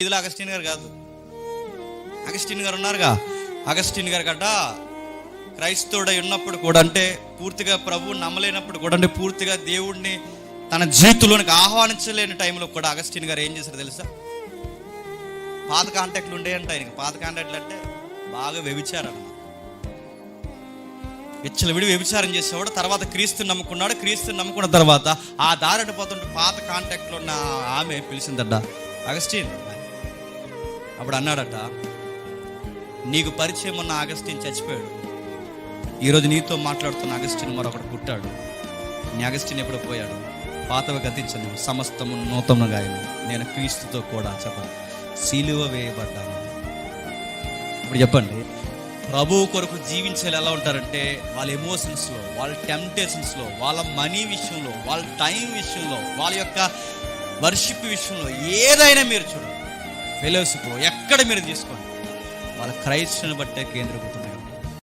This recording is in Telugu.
ఇదిలో అగస్టిన్ గారు కాదు, అగస్టిన్ గారు ఉన్నారుగా. అగస్టిన్ గారు గట క్రైస్తవుడై ఉన్నప్పుడు కూడా, అంటే పూర్తిగా ప్రభువు నమ్మలేనప్పుడు కూడా, అంటే పూర్తిగా దేవుడిని తన జీవితంలోనికి ఆహ్వానించలేని టైంలో కూడా అగస్టిన్ గారు ఏం చేశారు తెలుసా? పాత కాంటాక్ట్లు ఉండేయంట ఆయనకి. పాత కాంటాక్ట్లు అంటే బాగా వ్యభిచారం, విచ్చలవిడి వ్యభిచారం చేసేవాడు. తర్వాత క్రీస్తుని నమ్ముకున్నాడు. క్రీస్తుని నమ్ముకున్న తర్వాత ఆ దారిని పోతుంటే పాత కాంటాక్ట్లో ఉన్న ఆమె పిలిచిందట, అగస్టిన్. అప్పుడు అన్నాడట, నీకు పరిచయం ఉన్న అగస్టిన్ చచ్చిపోయాడు, ఈరోజు నీతో మాట్లాడుతున్న అగస్టిన్ మరొకటి పుట్టాడు. నీ అగస్టిన్ ఎప్పుడు పోయాడు, పాతవి గతించను, సమస్తము నూతనంగా అయ్యాను, నేను క్రీస్తుతో కూడా చెప్పండి సిలువ వేయబడ్డాను. ఇప్పుడు చెప్పండి, ప్రభువు కొరకు జీవించేలా ఎలా ఉంటారంటే వాళ్ళ ఎమోషన్స్లో, వాళ్ళ టెంప్టేషన్స్లో, వాళ్ళ మనీ విషయంలో, వాళ్ళ టైం విషయంలో, వాళ్ళ యొక్క వర్షిప్ విషయంలో, ఏదైనా మీరు చూడండి, ఫెలోషిప్ ఎక్కడ మీరు తీసుకోండి, వాళ్ళ క్రైస్తుని బట్టే కేంద్రీకృతం.